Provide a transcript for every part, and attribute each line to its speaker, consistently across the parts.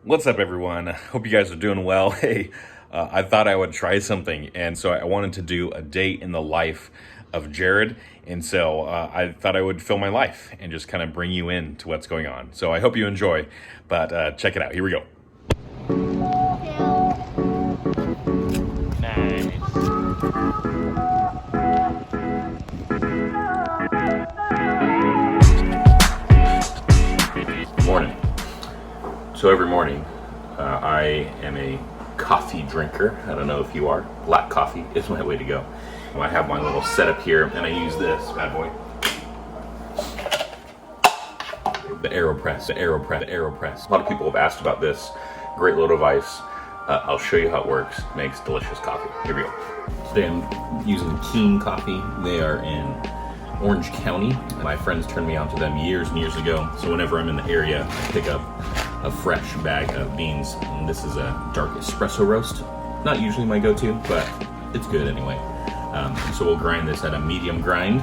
Speaker 1: What's up, everyone? Hope you guys are doing well. Hey, I thought I would try something, and so I wanted to do a day in the life of Jared, and so I thought I would film my life and just kind of bring you in to what's going on. So I hope you enjoy, but check it out. Here we go. Morning. So every morning, I am a coffee drinker. I don't know if you are. Black coffee is my way to go. I have my little setup here, and I use this bad boy. The AeroPress. A lot of people have asked about this. Great little device. I'll show you how it works. Makes delicious coffee. Here we go. Today I'm using Keen Coffee. They are in Orange County. My friends turned me on to them years and years ago. So whenever I'm in the area, I pick up a fresh bag of beans. And this is a dark espresso roast. Not usually my go-to, but it's good anyway. So we'll grind this at a medium grind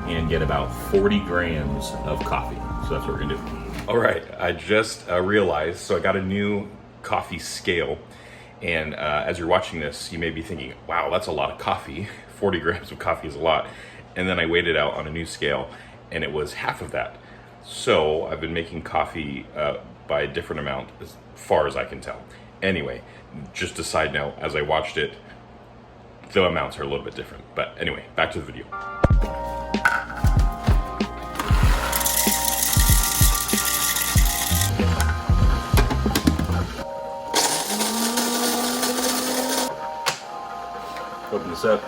Speaker 1: and get about 40 grams of coffee. So that's what we're gonna do. All right, I just realized, so I got a new coffee scale. And as you're watching this, you may be thinking, wow, that's a lot of coffee. 40 grams of coffee is a lot. And then I weighed it out on a new scale, and it was half of that. So I've been making coffee by a different amount as far as I can tell. Anyway, just a side note, as I watched it, the amounts are a little bit different. But anyway, back to the video. Open this up.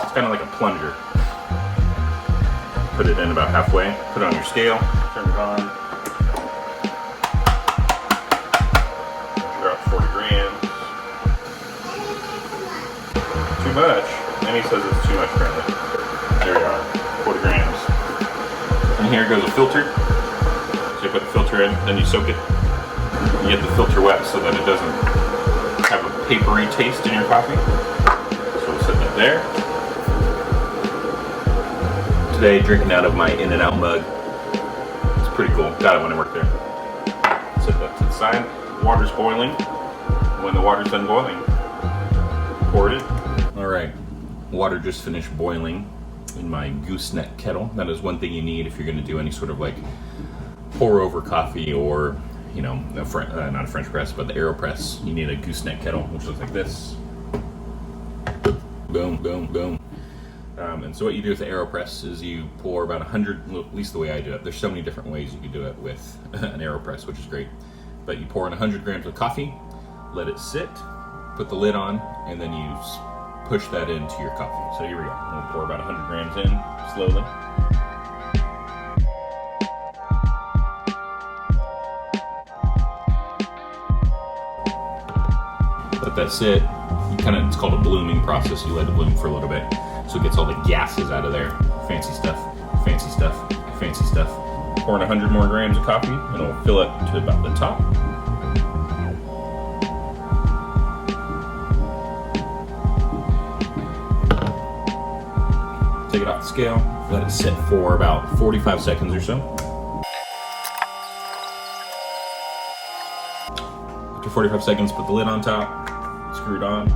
Speaker 1: It's kind of like a plunger. Put it in about halfway, put it on your scale, turn it on. Drop 40 grams. Too much. Emmy says it's too much apparently. There we are, 40 grams. And here goes a filter. So you put the filter in, then you soak it. You get the filter wet so that it doesn't have a papery taste in your coffee. So we'll set that there. Today, drinking out of my In-N-Out mug. It's pretty cool. Got it when I worked there. Set that to the side. Water's boiling. When the water's done boiling, pour it in. All right, water just finished boiling in my gooseneck kettle. That is one thing you need if you're going to do any sort of like pour over coffee or, you know, not a French press, but the AeroPress. You need a gooseneck kettle, which looks like this. Boom, boom, boom. And so what you do with the AeroPress is you pour about 100, at least the way I do it. There's so many different ways you can do it with an AeroPress, which is great. But you pour in 100 grams of coffee, let it sit, put the lid on, and then you push that into your coffee. So here we go. We'll pour about 100 grams in slowly. Let that sit. It's called a blooming process. You let it bloom for a little bit. So it gets all the gases out of there. Fancy stuff, fancy stuff, fancy stuff. Pour in 100 more grams of coffee, and it'll fill it to about the top. Take it off the scale, let it sit for about 45 seconds or so. After 45 seconds, put the lid on top, screw it on,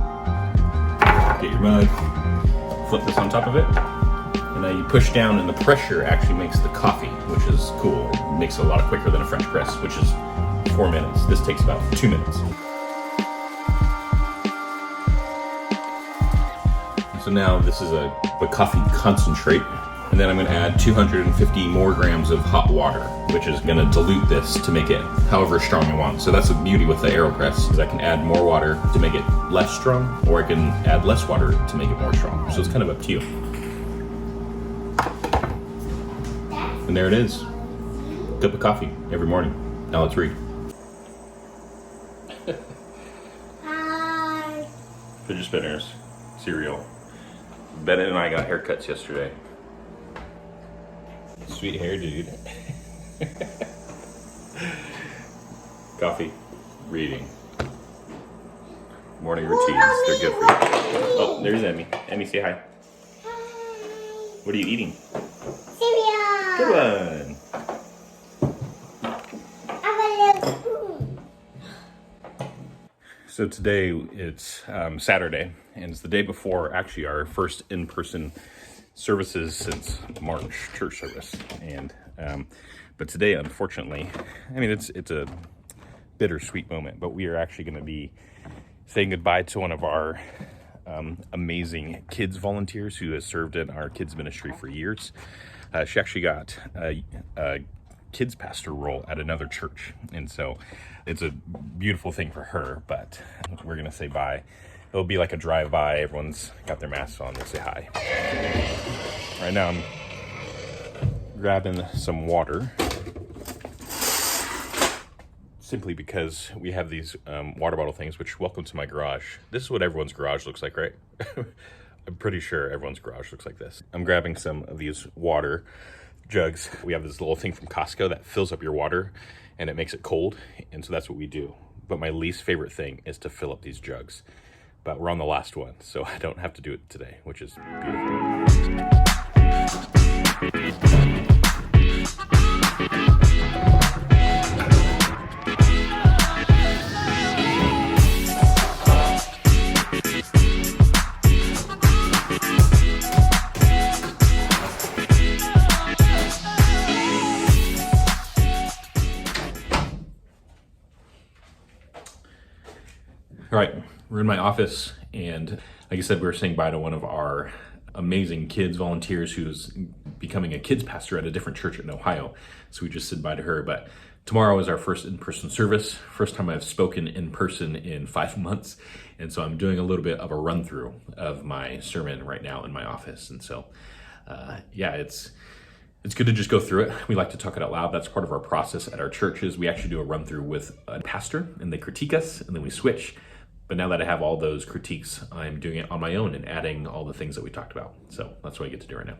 Speaker 1: get your mug, flip this on top of it, and now you push down and the pressure actually makes the coffee, which is cool. It makes it a lot quicker than a French press, which is 4 minutes. This takes about 2 minutes. So now this is a coffee concentrate, and then I'm going to add 250 more grams of hot water, which is going to dilute this to make it however strong I want. So that's the beauty with the AeroPress, is I can add more water to make it less strong, or I can add less water to make it more strong. So it's kind of up to you. And there it is. Cup of coffee every morning. Now let's read.
Speaker 2: Hi.
Speaker 1: Fidget spinners, cereal. Bennett and I got haircuts yesterday. Sweet hair, dude. Coffee, reading. Morning routines, they're good for you. Oh, there's Emmy. Emmy, say hi.
Speaker 2: Hi.
Speaker 1: What are you eating?
Speaker 2: Cereal.
Speaker 1: Good one.
Speaker 2: I have a little spoon.
Speaker 1: So today it's Saturday, and it's the day before actually our first in-person services since March church service. And but today, unfortunately, I mean it's a bittersweet moment, but we are actually going to be saying goodbye to one of our amazing kids volunteers who has served in our kids ministry for years. She actually got a kids pastor role at another church, and so it's a beautiful thing for her. But we're gonna say bye. It'll be like a drive-by. Everyone's got their masks on. We'll say hi. Right now I'm grabbing some water, simply because we have these water bottle things, which, welcome to my garage. This is what everyone's garage looks like, right? I'm pretty sure everyone's garage looks like this. I'm grabbing some of these water jugs. We have this little thing from Costco that fills up your water and it makes it cold, and so that's what we do. But my least favorite thing is to fill up these jugs. But we're on the last one, so I don't have to do it today, which is beautiful. All right, we're in my office, and like I said, we were saying bye to one of our amazing kids volunteers who's becoming a kids pastor at a different church in Ohio. So we just said bye to her. But tomorrow is our first in-person service. First time I've spoken in person in 5 months. And so I'm doing a little bit of a run through of my sermon right now in my office. And so, yeah, it's good to just go through it. We like to talk it out loud. That's part of our process at our churches. We actually do a run through with a pastor, and they critique us, and then we switch. But now that I have all those critiques, I'm doing it on my own and adding all the things that we talked about. So that's what I get to do right now.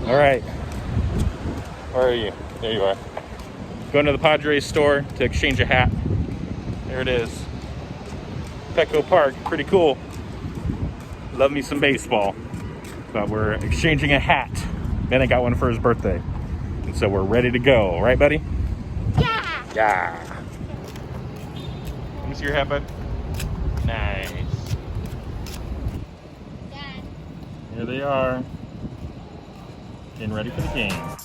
Speaker 1: All right, where are you? There you are. Going to the Padres store to exchange a hat. There it is. Petco Park, pretty cool. Love me some baseball. But we're exchanging a hat. Bennett got one for his birthday. And so we're ready to go, right buddy?
Speaker 2: Yeah!
Speaker 1: Yeah. Let me see your hat, bud. Nice.
Speaker 2: Dad.
Speaker 1: Here they are. Getting ready for the game.